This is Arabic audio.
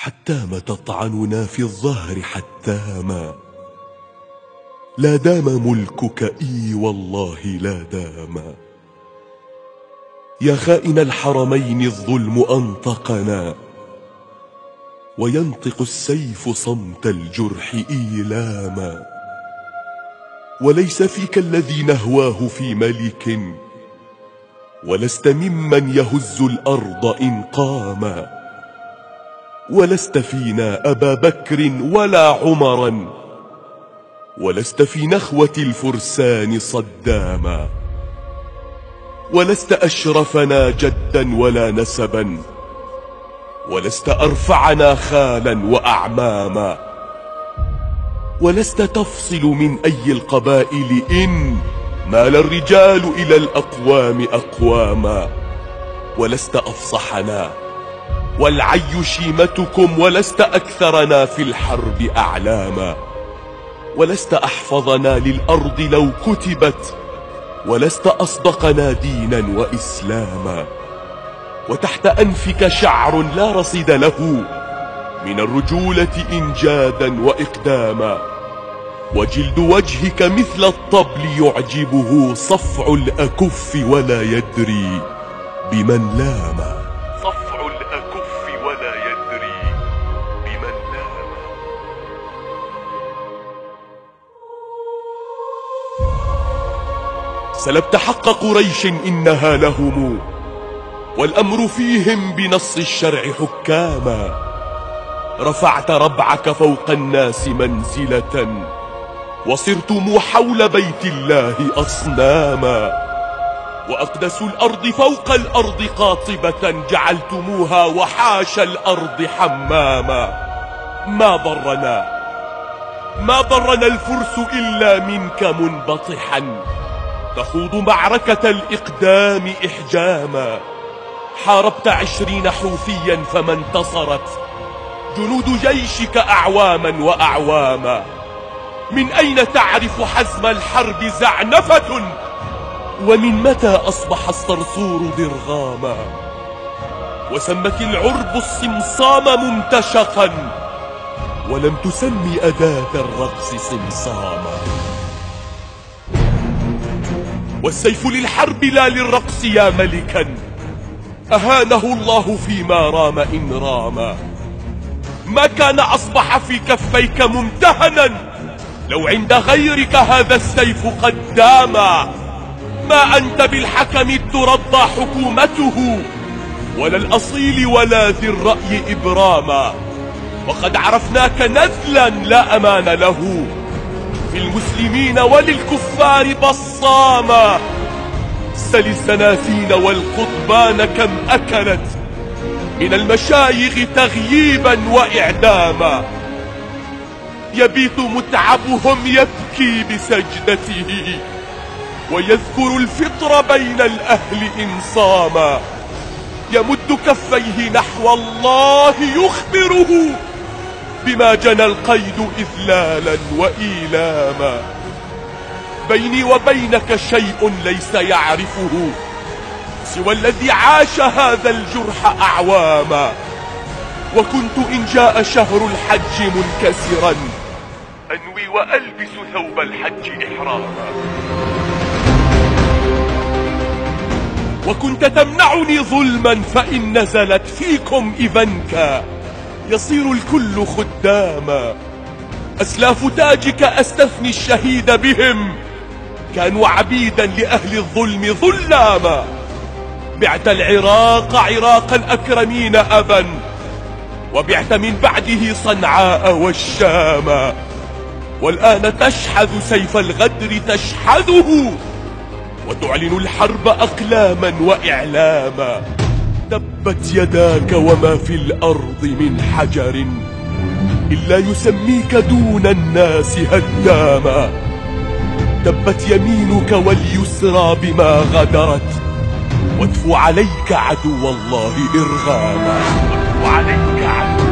حتام تطعننا في الظهر حتاما. لا دام ملكك إي والله لا دام. يا خائن الحرمين الظلم أنطقنا، وينطق السيف صمت الجرح إيلاما. وليس فيك الذي نهواه في ملك، ولست ممن يهز الأرض إن قاما. ولست فينا أبا بكر ولا عمرا، ولست في نخوة الفرسان صداما. ولست أشرفنا جدا ولا نسبا، ولست أرفعنا خالا وأعماما. ولست تفصل من أي القبائل إن مال الرجال إلى الأقوام أقواما. ولست أفصحنا والعي شيمتكم، ولست أكثرنا في الحرب أعلاما. ولست أحفظنا للأرض لو كتبت، ولست أصدقنا دينا وإسلاما. وتحت أنفك شعر لا رصيد له من الرجولة إنجادا وإقداما. وجلد وجهك مثل الطبل يعجبه صفع الأكف ولا يدري بمن لاما. صفع الأكف ولا يدري بمن لاما. سلبت حق قريش إنها لهم، والأمر فيهم بنص الشرع حكاما. رفعت ربعك فوق الناس منزلة، وصرتم حول بيت الله أصناما. وأقدس الأرض فوق الأرض قاطبة جعلتموها، وحاش الأرض حماما. ما ضرنا الفرس إلا منك منبطحا، تخوض معركة الإقدام إحجاما. حاربت 20 حوثيا فما انتصرت جنود جيشك أعواما وأعواما. من أين تعرف حزم الحرب زعنفة، ومن متى أصبح الصرصور ضرغاما. وسمت العرب الصمصام ممتشقا، ولم تسم أداة الرقص صمصاما. والسيف للحرب لا للرقص يا ملكا، أهانه الله فيما رام إن راما. ما كان أصبح في كفيك ممتهنا، لو عند غيرك هذا السيف قد داما. ما أنت بالحكم ترضى حكومته، ولا الأصيل ولا ذي الرأي إبراما. وقد عرفناك نذلا لا أمان له، في المسلمين وللكفار بصاما. سل السنافين والقضبان كم أكلت من المشايخ تغييبا وإعداما. يبيت متعبهم يبكي بسجدته، ويذكر الفطر بين الأهل إن صاما. يمد كفيه نحو الله يخبره بما جنى القيد إذلالا وإيلاما. بيني وبينك شيء ليس يعرفه سوى الذي عاش هذا الجرح أعواما. وكنت إن جاء شهر الحج منكسرا أنوي وألبس ثوب الحج إحراما. وكنت تمنعني ظلما، فإن نزلت فيكم إذنك يصير الكل خداما. أسلاف تاجك أستثني الشهيد بهم، كانوا عبيدا لأهل الظلم ظلاما. بعت العراق عراق الأكرمين أبا، وبعت من بعده صنعاء والشاما. والآن تشحذ سيف الغدر تشحذه، وتعلن الحرب أقلاما وإعلاما. تبت يداك وما في الأرض من حجر، إلا يسميك دون الناس هداما. تبت يمينك واليسرى بما غدرت، واتفو عليك عدو الله إرغاما. واتفو عليك عدو